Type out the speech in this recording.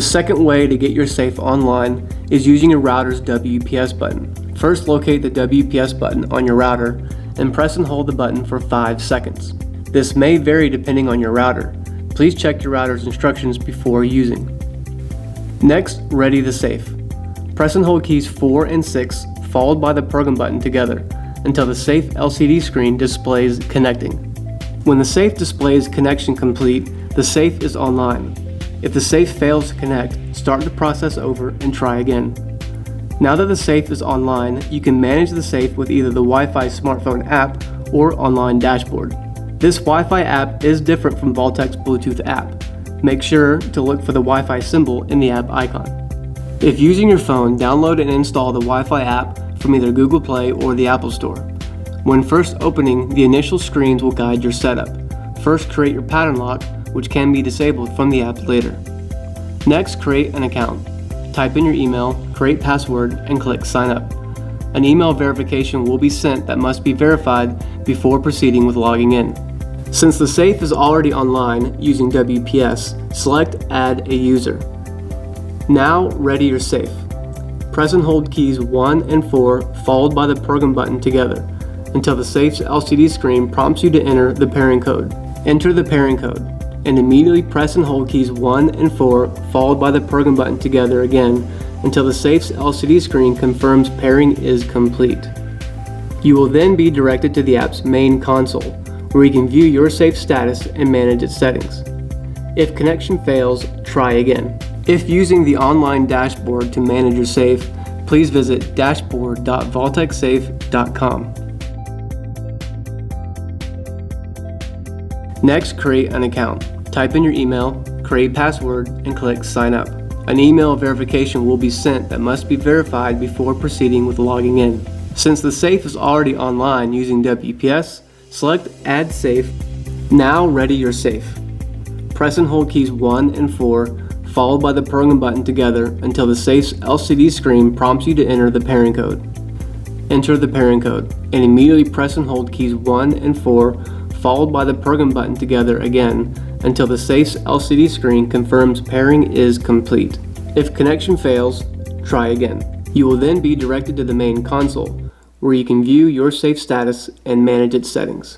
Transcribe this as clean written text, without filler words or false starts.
The second way to get your safe online is using your router's WPS button. First, locate the WPS button on your router and press and hold the button for 5 seconds. This may vary depending on your router. Please check your router's instructions before using. Next, ready the safe. Press and hold keys 4 and 6 followed by the program button together until the safe LCD screen displays connecting. When the safe displays connection complete, the safe is online. If the safe fails to connect, start the process over and try again. Now that the safe is online, you can manage the safe with either the Wi-Fi smartphone app or online dashboard. This Wi-Fi app is different from Vaultek's Bluetooth app. Make sure to look for the Wi-Fi symbol in the app icon. If using your phone, download and install the Wi-Fi app from either Google Play or the Apple Store. When first opening, the initial screens will guide your setup. First, create your pattern lock, which can be disabled from the app later. Next, create an account. Type in your email, create password, and click sign up. An email verification will be sent that must be verified before proceeding with logging in. Since the safe is already online using WPS, select Add a User. Now, ready your safe. Press and hold keys 1 and 4 followed by the program button together until the safe's LCD screen prompts you to enter the pairing code. Enter the pairing code and immediately press and hold keys 1 and 4 followed by the program button together again until the safe's LCD screen confirms pairing is complete. You will then be directed to the app's main console, where you can view your safe status and manage its settings. If connection fails, try again. If using the online dashboard to manage your safe, please visit dashboard.vaulteksafe.com. Next, create an account. Type in your email, create password, and click sign up. An email verification will be sent that must be verified before proceeding with logging in. Since the safe is already online using WPS, select Add Safe. Now ready your safe. Press and hold keys 1 and 4 followed by the program button together until the safe's LCD screen prompts you to enter the pairing code. Enter the pairing code and immediately press and hold keys 1 and 4 followed by the program button together again until the safe's LCD screen confirms pairing is complete. If connection fails, try again. You will then be directed to the main console, where you can view your safe status and manage its settings.